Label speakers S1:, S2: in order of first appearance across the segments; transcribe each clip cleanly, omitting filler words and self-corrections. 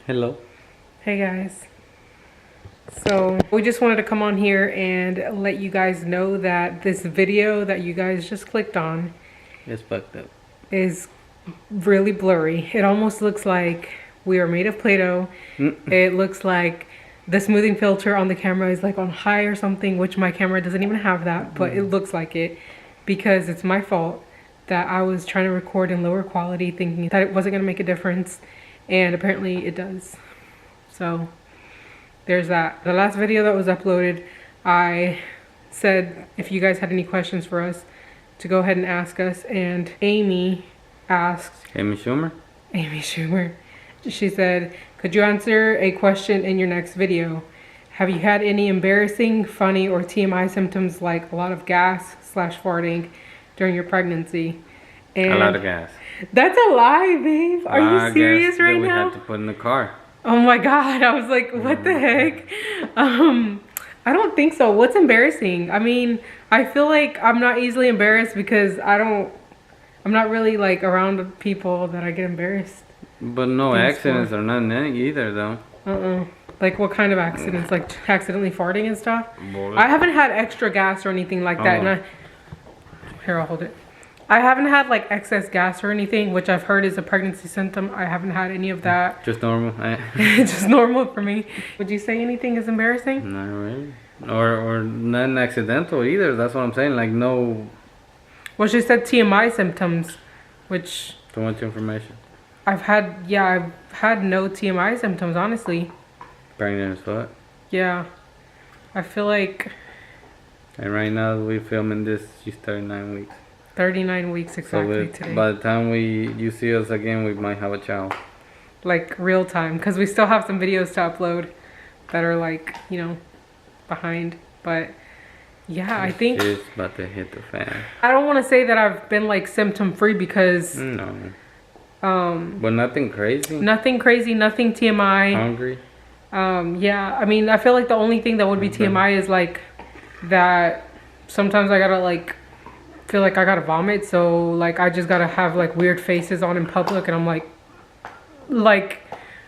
S1: Hello.
S2: Hey guys. So we just wanted to come on here and let you guys know that this video that you guys just clicked on
S1: It's fucked up.
S2: is really blurry. It almost looks like we are made of Play-Doh. It looks like the smoothing filter on the camera is like on high or something, which my camera doesn't even have that, but it looks like it because it's my fault that I was trying to record in lower quality thinking that it wasn't going to make a difference, and apparently it does. So there's that. The last video that was uploaded, I said if you guys had any questions for us to go ahead and ask us, and Amy asked,
S1: Amy Schumer?
S2: Amy Schumer, she said, could you answer a question in your next video? Have you had any embarrassing, funny, or TMI symptoms like a lot of gas / farting during your pregnancy? And
S1: a lot of gas.
S2: That's a lie, babe. Are you serious right now?
S1: We had to put in the car.
S2: Oh my God, I was like, what the heck? I don't think so. What's embarrassing? I mean, I feel like I'm not easily embarrassed because I'm not really like around people that I get embarrassed.
S1: But no accidents or nothing either though.
S2: Like what kind of accidents? Like accidentally farting and stuff?
S1: Boy.
S2: I haven't had extra gas or anything like that. And here, I'll hold it. I haven't had like excess gas or anything, which I've heard is a pregnancy symptom. I haven't had any of that.
S1: Just normal.
S2: Just normal for me. Would you say anything is embarrassing?
S1: Not really. Or nothing accidental either. That's what I'm saying. Like no.
S2: Well, she said TMI symptoms, which
S1: Too much information.
S2: I've had no TMI symptoms, honestly.
S1: Pregnant as fuck.
S2: Yeah. I feel like
S1: And right now we're filming this. She's 39 weeks.
S2: 39 weeks exactly
S1: So
S2: today.
S1: by the time you see us again, we might have a child.
S2: Like real time, because we still have some videos to upload that are like, you know, behind. But yeah, I think
S1: It's about to hit the fan.
S2: I don't want to say that I've been like symptom free because
S1: No. But nothing crazy.
S2: nothing crazy, nothing TMI.
S1: Hungry.
S2: Yeah, I mean, I feel like the only thing that would be TMI is like that sometimes I gotta like feel like I gotta vomit, so like I just gotta have like weird faces on in public, and I'm like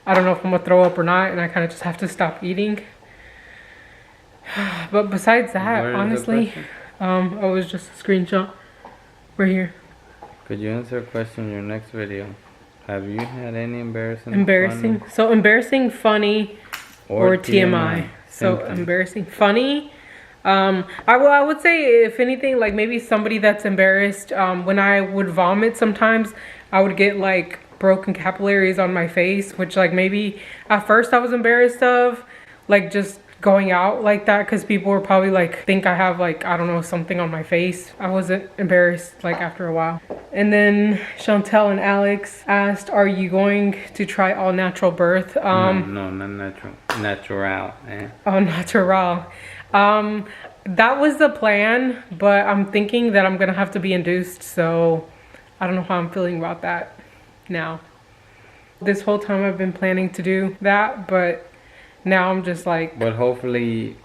S2: I don't know if I'm gonna throw up or not, and I kind of just have to stop eating. But besides that, honestly, it was just a screenshot right here.
S1: Could you answer a question in your next video? Have you had any embarrassing?
S2: So embarrassing, funny, or TMI. So
S1: Symptoms.
S2: embarrassing, funny. I would say if anything, like maybe somebody that's embarrassed. When I would vomit, sometimes I would get like broken capillaries on my face, which like maybe at first I was embarrassed of, like just going out like that, because people were probably like think I have like, I don't know, something on my face. I wasn't embarrassed like after a while. And then Chantel and Alex asked, are you going to try all natural birth?
S1: No, not natural. Natural, eh?
S2: Oh, natural. That was the plan, but I'm thinking that I'm gonna have to be induced, so I don't know how I'm feeling about that now. This whole time I've been planning to do that, but now I'm just like...
S1: But hopefully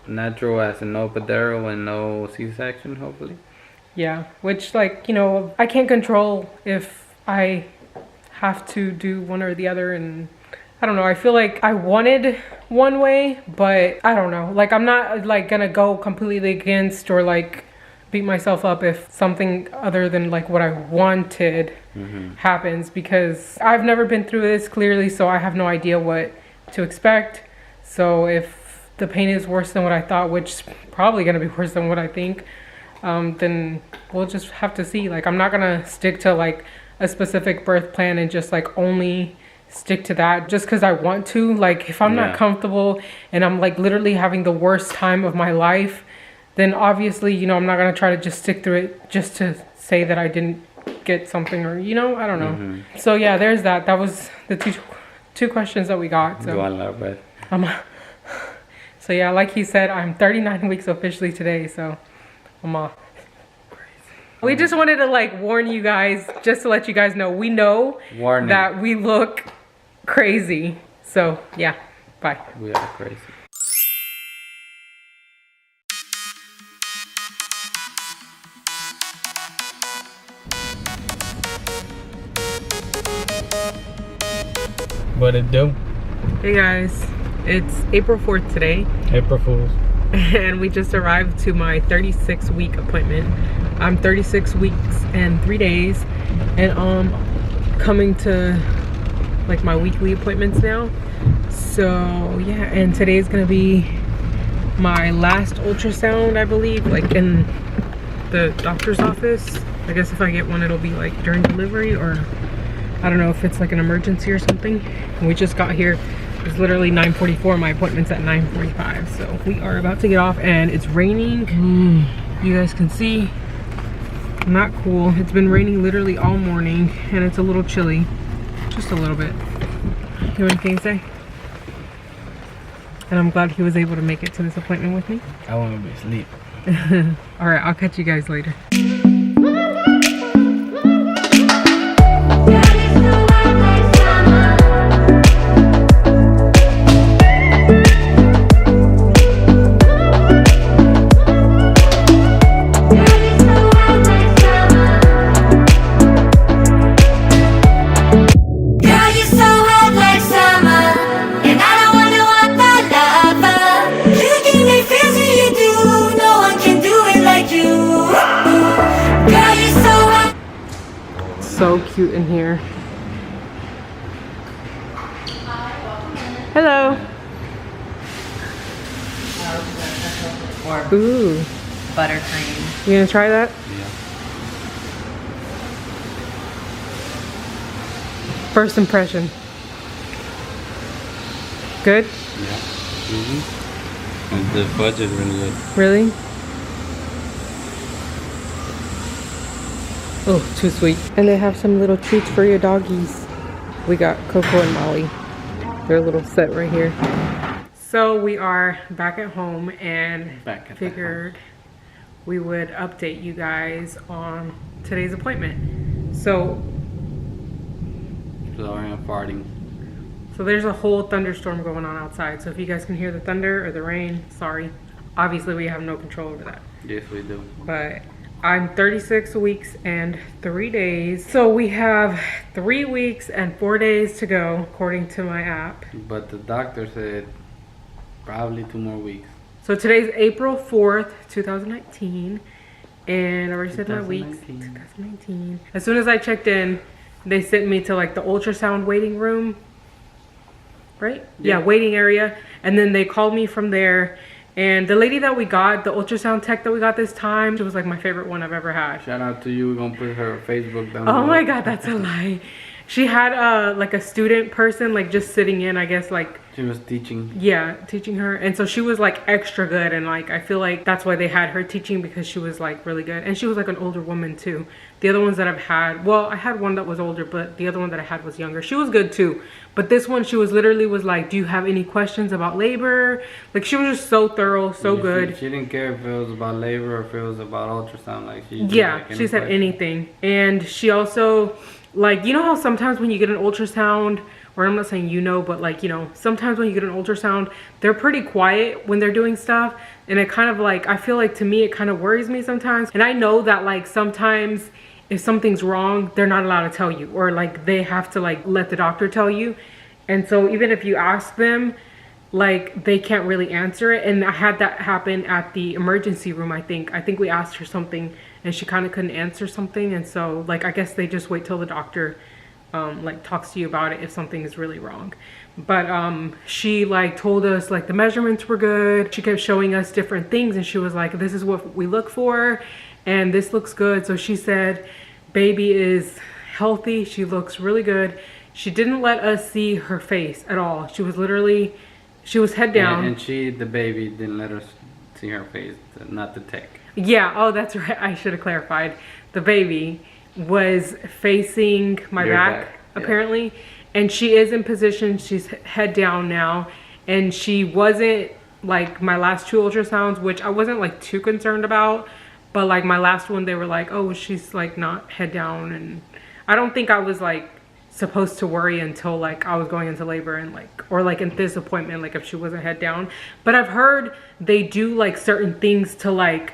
S1: natural as in no epidural and no C-section, hopefully.
S2: Yeah, which like, you know, I can't control if I have to do one or the other, and I don't know, I feel like I wanted one way, but I don't know. Like I'm not like gonna go completely against or like beat myself up if something other than like what I wanted happens, because I've never been through this clearly, so I have no idea what to expect. So if the pain is worse than what I thought, which is probably gonna be worse than what I think, then we'll just have to see. Like I'm not gonna stick to like a specific birth plan and just like only stick to that just because I want to. Like if I'm not comfortable and I'm like literally having the worst time of my life, then obviously, you know, I'm not gonna try to just stick through it just to say that I didn't get something, or you know, I don't know. So yeah, there's that. That was the two questions that we got. So so yeah, like he said, I'm 39 weeks officially today, so I'm off. We just wanted to like warn you guys, just to let you guys know, we know that we look crazy. So yeah, bye.
S1: We are crazy. What it do?
S2: Hey guys, it's April 4th today.
S1: April Fools.
S2: And we just arrived to my 36-week appointment. I'm 36 weeks and 3 days, and coming to like my weekly appointments now. So yeah, and today is gonna be my last ultrasound, I believe, like in the doctor's office. I guess if I get one, it'll be like during delivery, or I don't know if it's like an emergency or something. And we just got here. It's literally 9:44. My appointment's at 9:45. So we are about to get off, and it's raining. You guys can see. Not cool. It's been raining literally all morning, and it's a little chilly. Just a little bit. You have anything to say? And I'm glad he was able to make it to this appointment with me.
S1: I want to be asleep.
S2: Alright, I'll catch you guys later. So cute in here. Hello. Ooh.
S3: Buttercream.
S2: You gonna try that?
S1: Yeah.
S2: First impression. Good?
S1: Yeah. And the budget really good.
S2: Really? Oh, too sweet. And they have some little treats for your doggies. We got Coco and Molly. Their little set right here. So we are back at home, and figured we would update you guys on today's appointment. So
S1: Sorry, I'm farting.
S2: So there's a whole thunderstorm going on outside. So if you guys can hear the thunder or the rain, sorry. Obviously we have no control over that.
S1: Yes, we do.
S2: But I'm 36 weeks and 3 days. So we have 3 weeks and 4 days to go, according to my app.
S1: But the doctor said probably 2 more weeks.
S2: So today's April 4th, 2019. And I already said my weeks. 2019. As soon as I checked in, they sent me to like the ultrasound waiting room. Right? Yeah, waiting area. And then they called me from there. And the lady that we got, the ultrasound tech that we got this time, she was like my favorite one I've ever had.
S1: Shout out to you. We're gonna put her Facebook down
S2: below. Oh my god, that's a lie. She had like a student person like just sitting in, I guess, like
S1: she was teaching.
S2: Yeah, teaching her. And so she was like extra good, and like I feel like that's why they had her teaching, because she was like really good. And she was like an older woman too. The other ones that I've had, well, I had one that was older, but the other one that I had was younger. She was good too. But this one, she was literally was like, do you have any questions about labor? Like she was just so thorough, so good.
S1: She didn't care if it was about labor or if it was about ultrasound. Like she
S2: she said anything. And she also, like, you know how sometimes when you get an ultrasound, or I'm not saying you know, but like, you know, sometimes when you get an ultrasound, they're pretty quiet when they're doing stuff. And it kind of like, I feel like to me, it kind of worries me sometimes. And I know that like sometimes if something's wrong, they're not allowed to tell you, or like they have to like let the doctor tell you. And so even if you ask them, like they can't really answer it. And I had that happen at the emergency room. I think we asked her something and she kind of couldn't answer something. And so like, I guess they just wait till the doctor like talks to you about it if something is really wrong. But she like told us like the measurements were good. She kept showing us different things, and she was like, this is what we look for, and this looks good. So she said baby is healthy. She looks really good. She didn't let us see her face at all. She was literally, she was head down.
S1: And the baby didn't let us see her face, not the tech.
S2: Yeah, oh that's right, I should have clarified. The baby was facing my back apparently. Yeah. And she is in position, she's head down now. And she wasn't like my last 2 ultrasounds, which I wasn't like too concerned about. But like my last one, they were like, oh, she's like not head down. And I don't think I was like supposed to worry until like I was going into labor, and like, or like in this appointment, like if she wasn't head down. But I've heard they do like certain things to like,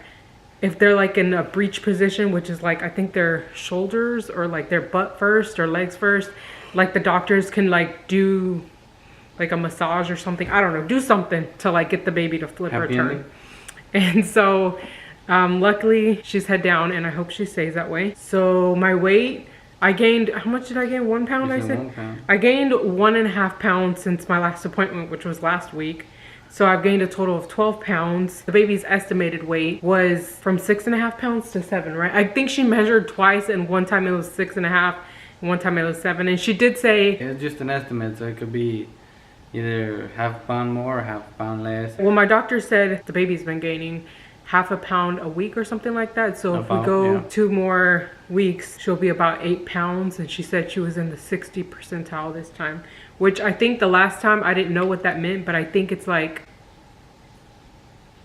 S2: if they're like in a breech position, which is like, I think their shoulders or like their butt first or legs first, like the doctors can like do like a massage or something. I don't know, do something to like get the baby to flip or turn. And so luckily she's head down, and I hope she stays that way. So my weight, I gained, how much did I gain? 1 pound, I said?
S1: 1 pound.
S2: I gained 1.5 pounds since my last appointment, which was last week. So I've gained a total of 12 pounds. The baby's estimated weight was from 6.5 pounds to 7, right? I think she measured twice, and one time it was 6.5, and one time it was 7. And she did say,
S1: it's just an estimate, so it could be either half a pound more or half a pound less.
S2: well, my doctor said the baby's been gaining half a pound a week or something like that. So if we go 2 more weeks, she'll be about 8 pounds. And she said she was in the 60th percentile this time, which I think the last time I didn't know what that meant, but I think it's like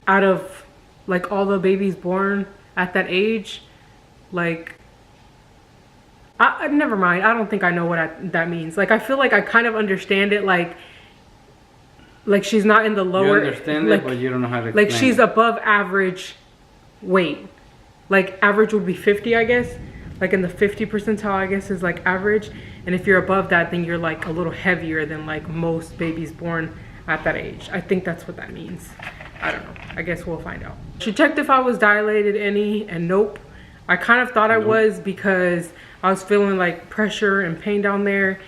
S2: out of like all the babies born at that age, like never mind. I don't think I know what that means. Like I feel like I kind of understand it, like she's not in the lower,
S1: you understand
S2: like,
S1: it, but you don't know how to explain
S2: like she's
S1: it.
S2: above average weight. Like average would be 50, I guess. Like in the 50th percentile, I guess, is like average. And if you're above that, then you're like a little heavier than like most babies born at that age. I think that's what that means. I don't know. I guess we'll find out. She checked if I was dilated any, and nope. I kind of thought I was because I was feeling like pressure and pain down there.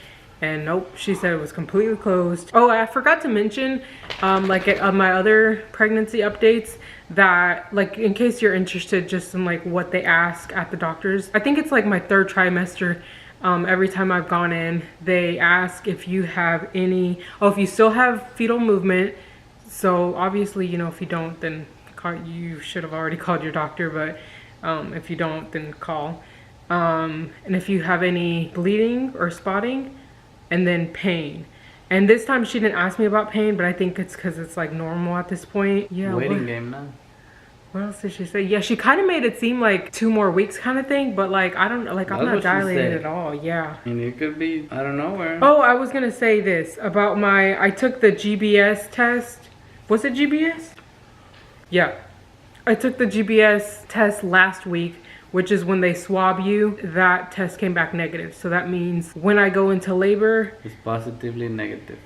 S2: And nope, she said it was completely closed. Oh, I forgot to mention, like at my other pregnancy updates, that like in case you're interested just in like what they ask at the doctors. I think it's like my 3rd trimester. Every time I've gone in, they ask if you have any, if you still have fetal movement. So obviously, you know, if you don't, then you should have already called your doctor, but if you don't, then call. And if you have any bleeding or spotting, and then pain. And this time she didn't ask me about pain, but I think it's because it's like normal at this point. Yeah.
S1: Waiting game now.
S2: What else did she say? Yeah, she kind of made it seem like 2 more weeks kind of thing, but like I don't know, like I'm not dilated at all. Yeah.
S1: And it could be, I don't know where.
S2: Oh, I was gonna say this about I took the GBS test. Was it GBS? Yeah. I took the GBS test last week, which is when they swab you. That test came back negative. So that means when I go into labor,
S1: it's positively negative.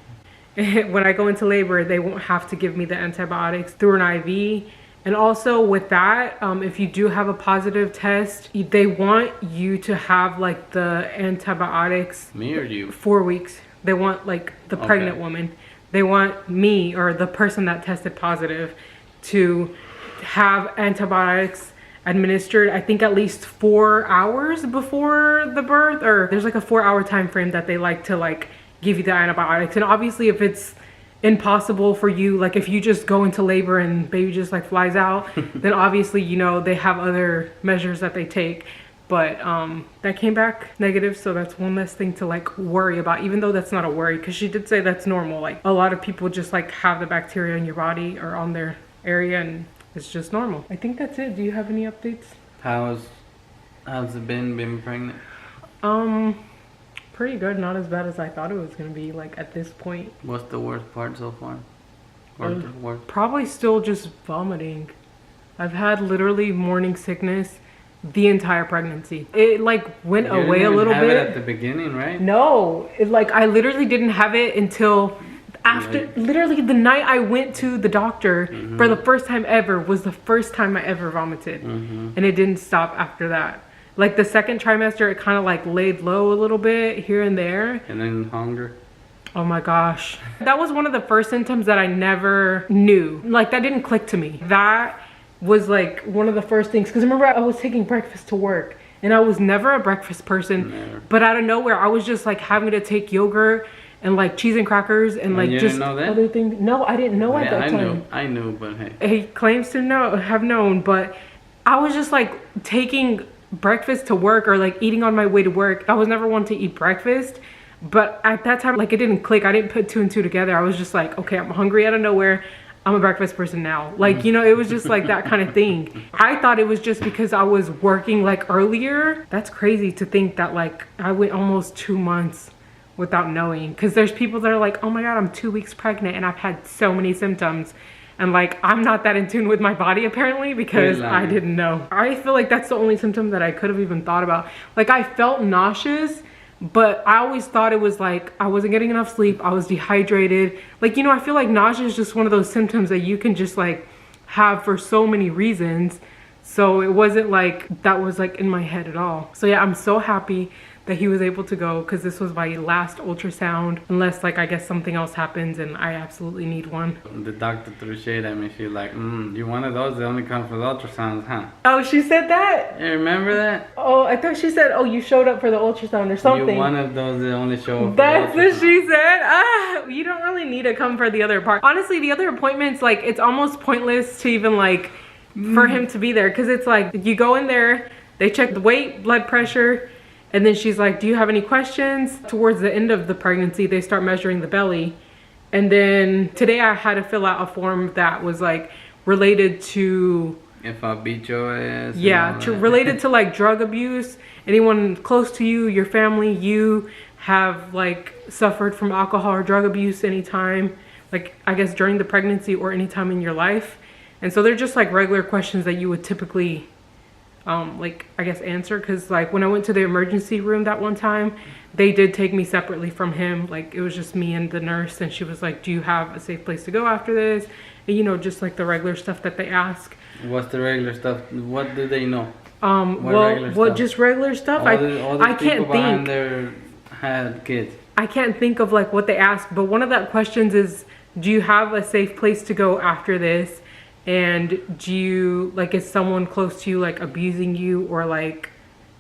S2: When I go into labor, they won't have to give me the antibiotics through an IV. And also with that, if you do have a positive test, they want you to have like the antibiotics.
S1: Me or you?
S2: 4 weeks. They want like the pregnant woman. They want me, or the person that tested positive, to have antibiotics administered, I think at least 4 hours before the birth, or there's like a 4-hour time frame that they like to like give you the antibiotics. And obviously if it's impossible for you, like if you just go into labor and baby just like flies out, then obviously, you know, they have other measures that they take. But that came back negative, so that's one less thing to like worry about, even though that's not a worry, because she did say that's normal. Like a lot of people just like have the bacteria in your body or on their area, and it's just normal. I think that's it. Do you have any updates?
S1: How's it been being pregnant?
S2: Pretty good. Not as bad as I thought it was gonna be, like at this point.
S1: What's the worst part so far? Or the worst?
S2: Probably still just vomiting. I've had literally morning sickness the entire pregnancy. It like went away a little bit.
S1: You didn't have it at the beginning, right?
S2: No, like I literally didn't have it until after, literally the night I went to the doctor for the first time ever was the first time I ever vomited. And it didn't stop after that. Like the 2nd trimester, it kind of like laid low a little bit here and there.
S1: And then hunger.
S2: Oh my gosh. That was one of the first symptoms that I never knew. Like that didn't click to me. That was like one of the first things, because remember I was taking breakfast to work, and I was never a breakfast person. But out of nowhere I was just like having to take yogurt and like cheese and crackers and like just other things. No, I didn't know at that time.
S1: I knew, but hey.
S2: He claims to have known, but I was just like taking breakfast to work, or like eating on my way to work. I was never one to eat breakfast, but at that time like it didn't click. I didn't put 2 and 2 together. I was just like, okay, I'm hungry out of nowhere. I'm a breakfast person now. Like, you know, it was just like that kind of thing. I thought it was just because I was working like earlier. That's crazy to think that like I went almost 2 months without knowing. Because there's people that are like, oh my God, I'm 2 weeks pregnant and I've had so many symptoms. And like, I'm not that in tune with my body apparently, because I didn't know. I feel like that's the only symptom that I could have even thought about. Like I felt nauseous, But I always thought it was like I wasn't getting enough sleep, I was dehydrated. Like, you know, I feel like nausea is just one of those symptoms that you can just like have for so many reasons. So it wasn't like that was like in my head at all. So yeah, I'm so happy that he was able to go, because this was my last ultrasound, unless like I guess something else happens and I absolutely need one.
S1: The doctor threw shade at me. She's like, you one of those that only come for the ultrasounds, huh?
S2: Oh, she said that?
S1: You remember that?
S2: Oh, I thought she said, oh, you showed up for the ultrasound or something.
S1: You're one of those that only show up for
S2: That's
S1: the ultrasound.
S2: what she said. Ah, you don't really need to come for the other part. Honestly, the other appointments, like, it's almost pointless to even like for him to be there, because it's like you go in there, they check the weight, blood pressure, and then she's like, do you have any questions? Towards the end of the pregnancy, they start measuring the belly. And then today I had to fill out a form that was like related to,
S1: if I beat your ass.
S2: yeah, related to like drug abuse. Anyone close to you, your family, you have like suffered from alcohol or drug abuse anytime, like I guess during the pregnancy or anytime in your life. And so they're just like regular questions that you would typically like I guess answer, because like when I went to the emergency room that one time, they did take me separately from him. Like it was just me and the nurse, and she was like, do you have a safe place to go after this? And you know, just like the regular stuff that they ask.
S1: What's the regular stuff? What do they know?
S2: Just regular stuff. I can't think.
S1: There had kids.
S2: I can't think of like what they ask, but one of that questions is, do you have a safe place to go after this? And do you, like, is someone close to you like abusing you or like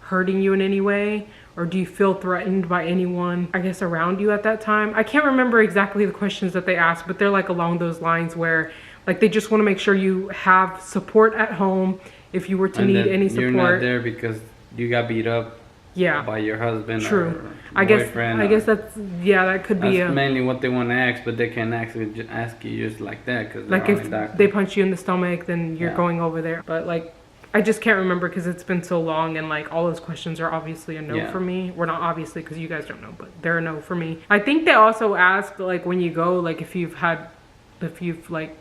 S2: hurting you in any way? Or do you feel threatened by anyone, I guess, around you at that time? I can't remember exactly the questions that they asked, but they're like along those lines where like they just want to make sure you have support at home if you were to need any support.
S1: You're not there because you got beat up.
S2: Yeah.
S1: By your husband.
S2: True.
S1: Or
S2: I
S1: boyfriend.
S2: guess that's, yeah, that could be
S1: that's mainly what they want to ask, but they can't actually just ask you just like that, because
S2: like if they punch you in the stomach, then you're going over there. But like I just can't remember because it's been so long, and like all those questions are obviously a no for me. Well, not obviously because you guys don't know, but they're a no for me. I think they also ask like when you go, like if you've like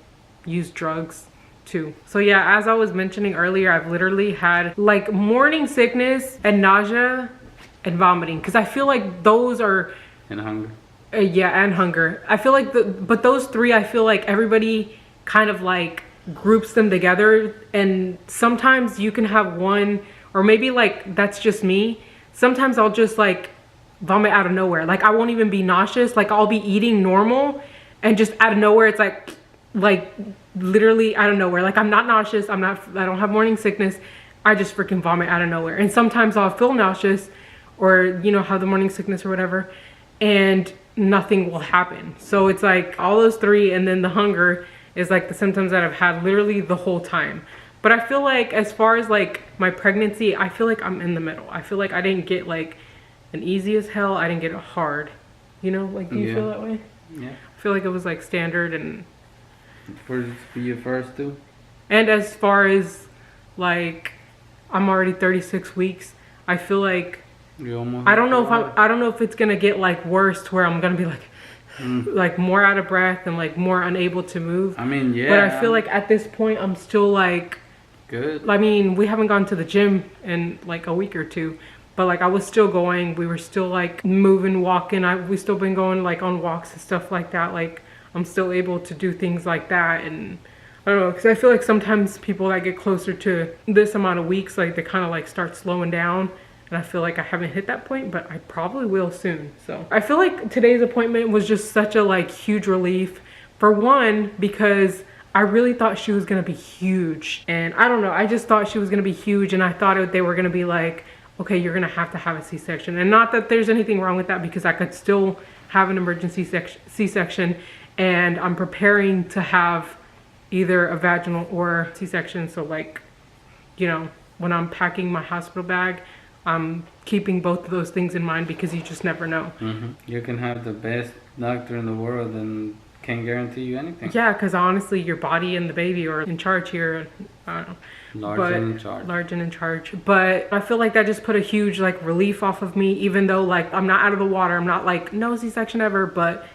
S2: used drugs too. So yeah, as I was mentioning earlier, I've literally had like morning sickness and nausea and vomiting, because I feel like those are,
S1: and hunger.
S2: Yeah, and hunger. I feel like but those three, I feel like everybody kind of like groups them together, and sometimes you can have one, or maybe like that's just me. Sometimes I'll just like vomit out of nowhere. Like I won't even be nauseous. Like I'll be eating normal, and just out of nowhere it's like literally out of nowhere. Like I'm not nauseous, I don't have morning sickness, I just freaking vomit out of nowhere. And sometimes I'll feel nauseous, or you know, have the morning sickness or whatever, and nothing will happen. So it's like all those three, and then the hunger is like the symptoms that I've had literally the whole time. But I feel like as far as like my pregnancy, I feel like I'm in the middle. I feel like I didn't get like an easy as hell, I didn't get it hard, you know? Like, do you feel that way?
S1: Yeah,
S2: I feel like it was like standard. And
S1: for your first two.
S2: And as far as like I'm already 36 weeks, I feel like I don't know if it's gonna get like worse to where I'm gonna be like like more out of breath and like more unable to move.
S1: I mean, yeah.
S2: But I feel like at this point I'm still like
S1: good.
S2: I mean, we haven't gone to the gym in like a week or two, but like I was still going. We were still like moving, walking. We still been going like on walks and stuff like that. Like I'm still able to do things like that. And I don't know, because I feel like sometimes people that get closer to this amount of weeks, like they kind of like start slowing down. And I feel like I haven't hit that point, but I probably will soon. So I feel like today's appointment was just such a like huge relief. For one, because I really thought she was gonna be huge. And I don't know, I just thought she was gonna be huge, and I thought they were gonna be like, okay, you're gonna have to have a C-section. And not that there's anything wrong with that, because I could still have an emergency C-section, and I'm preparing to have either a vaginal or C-section. So like, you know, when I'm packing my hospital bag, I'm keeping both of those things in mind, because you just never know.
S1: You can have the best doctor in the world and can't guarantee you anything.
S2: Yeah, because honestly, your body and the baby are in charge here. I don't know.
S1: Large and in charge.
S2: But I feel like that just put a huge like relief off of me, even though like I'm not out of the water. I'm not like no C-section ever, but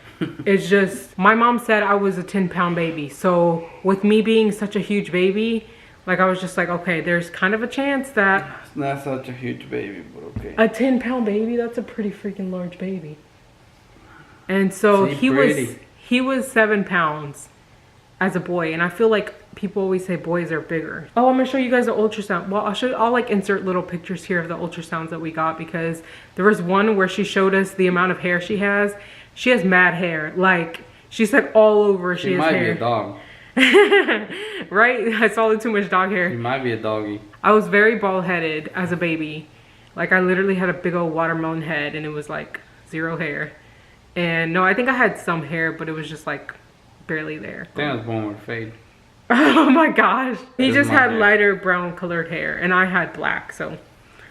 S2: it's just, my mom said I was a 10-pound baby. So with me being such a huge baby, Like I was just like, okay, there's kind of a chance that
S1: It's not such a huge baby, but okay.
S2: a 10-pound baby, that's a pretty freaking large baby. And so he was 7 pounds as a boy, and I feel like people always say boys are bigger. Oh, I'm gonna show you guys the ultrasound. Well, I'll like insert little pictures here of the ultrasounds that we got, because there was one where she showed us the amount of hair she has. She has mad hair. Like, she's like all over. She has
S1: might
S2: hair.
S1: be a dog.
S2: Right? I saw too much dog hair.
S1: She might be a doggy.
S2: I was very bald headed as a baby. Like, I literally had a big old watermelon head, and it was like 0 hair. And no, I think I had some hair, but it was just like barely there.
S1: I think I was born with fade.
S2: Oh my gosh. He just had
S1: hair.
S2: lighter brown colored hair, and I had black. So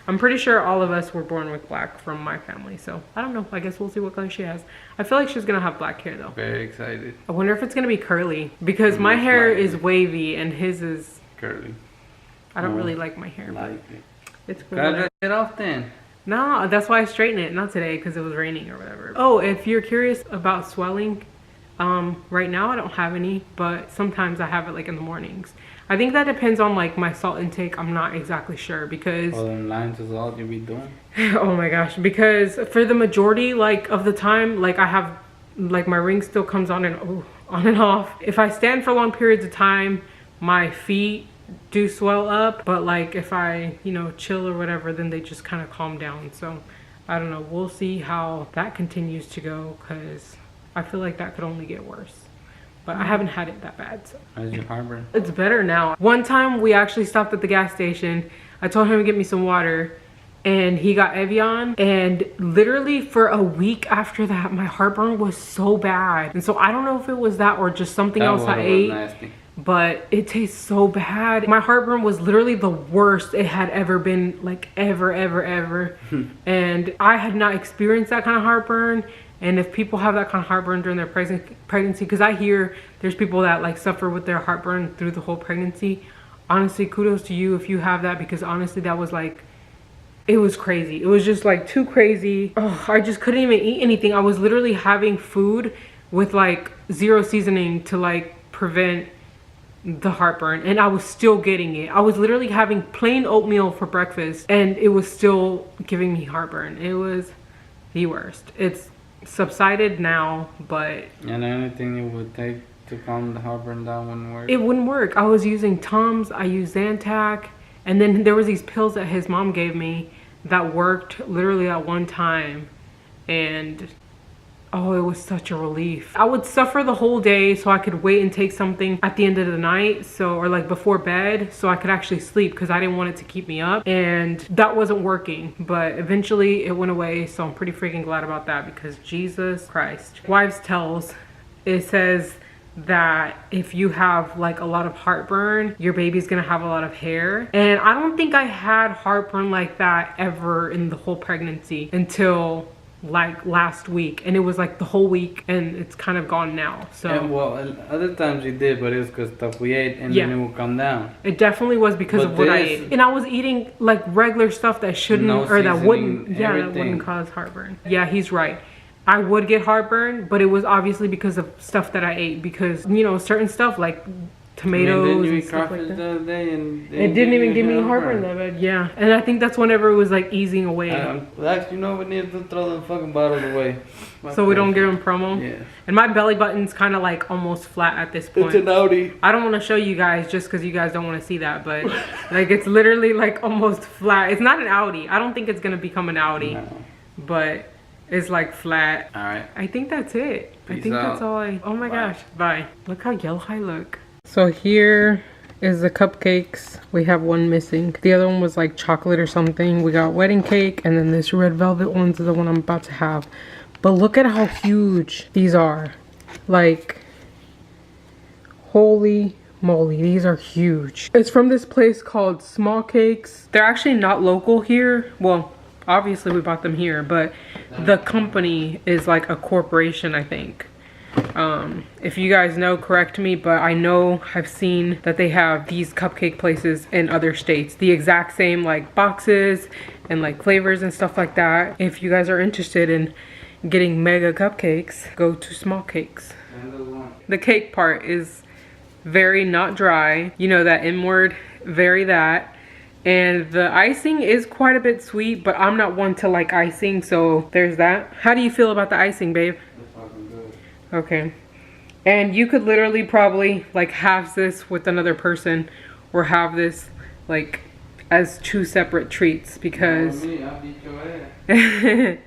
S2: I'm pretty sure all of us were born with black from my family. So I don't know. I guess we'll see what color she has. I feel like she's gonna have black hair though.
S1: Very excited.
S2: I wonder if it's gonna be curly, because my hair is wavy and his is
S1: Curly.
S2: I don't really like my hair.
S1: Like it.
S2: It's cool.
S1: Cut it off then.
S2: No, that's why I straightened it. Not today, because it was raining or whatever. Oh, if you're curious about swelling, right now I don't have any, but sometimes I have it like in the mornings. I think that depends on like my salt intake. I'm not exactly sure, because
S1: All them lines is all you be doing.
S2: oh my gosh, because for the majority like of the time, like I have like my ring still comes on and off. If I stand for long periods of time, my feet do swell up, but like if I, you know, chill or whatever, then they just kind of calm down. So I don't know, we'll see how that continues to go, because I feel like that could only get worse, but I haven't had it that bad. So
S1: How's your heartburn?
S2: it's better now. One time we actually stopped at the gas station. I told him to get me some water, and he got Evian, and literally for a week after that my heartburn was so bad. And so I don't know if it was that or just something else I ate.
S1: Nasty.
S2: But it tastes so bad. My heartburn was literally the worst it had ever been, like ever. And I had not experienced that kind of heartburn. And if people have that kind of heartburn during their pregnancy, because I hear there's people that like suffer with their heartburn through the whole pregnancy. Honestly, kudos to you if you have that, because honestly that was like, it was crazy. It was just like too crazy. Oh, I just couldn't even eat anything. I was literally having food with like 0 seasoning to like prevent the heartburn, and I was still getting it. I was literally having plain oatmeal for breakfast, and it was still giving me heartburn. It was the worst. It's subsided now, but
S1: And anything you would take to calm the heartburn down wouldn't work?
S2: it wouldn't work. I was using Tums, I used Zantac, and then there was these pills that his mom gave me that worked literally at one time, and oh, it was such a relief. I would suffer the whole day so I could wait and take something at the end of the night, so, or like before bed, so I could actually sleep, because I didn't want it to keep me up, and that wasn't working. But eventually it went away, so I'm pretty freaking glad about that, because Jesus Christ. Wives' Tales, it says that if you have like a lot of heartburn, your baby's gonna have a lot of hair. And I don't think I had heartburn like that ever in the whole pregnancy until like last week, and it was like the whole week, and it's kind of gone now. So
S1: yeah, well, other times you did, but it was because stuff we ate, and then it will come down.
S2: It definitely was because of what I ate, and I was eating like regular stuff that shouldn't, or that wouldn't, yeah, that wouldn't cause heartburn. Yeah, he's right. I would get heartburn, but it was obviously because of stuff that I ate, because you know, certain stuff like tomatoes and stuff like that.
S1: The other day and
S2: it didn't even give me heartburn that bad. Yeah, and I think that's whenever it was like easing away.
S1: Actually, you know, we need to throw the fucking bottles away.
S2: So we don't give them promo.
S1: Yeah.
S2: And my belly button's kind of like almost flat at this point.
S1: It's an Audi.
S2: I don't want to show you guys just because you guys don't want to see that, but like it's literally like almost flat. It's not an Audi. I don't think it's gonna become an Audi, but it's like flat.
S1: All right.
S2: I think that's it.
S1: Peace
S2: I think
S1: out.
S2: that's all Oh my gosh. Bye. Look how yellow I look. So here is the cupcakes. We have one missing. The other one was like chocolate or something. We got wedding cake, and then this red velvet one's the one I'm about to have. But look at how huge these are. Like, holy moly, these are huge. It's from this place called Small Cakes. They're actually not local here. Well, obviously we bought them here, but the company is like a corporation, I think. If you guys know, correct me, but I know I've seen that they have these cupcake places in other states, the exact same like boxes and like flavors and stuff like that. If you guys are interested in getting mega cupcakes, go to Small Cakes. The cake part is very not dry. You know, that M word vary that. And the icing is quite a bit sweet, but I'm not one to like icing, so there's that. How do you feel about the icing, babe?
S1: It's fucking good.
S2: Okay. And you could literally probably like have this with another person, or have this like as two separate treats, because
S1: Me, I'll beat your ass.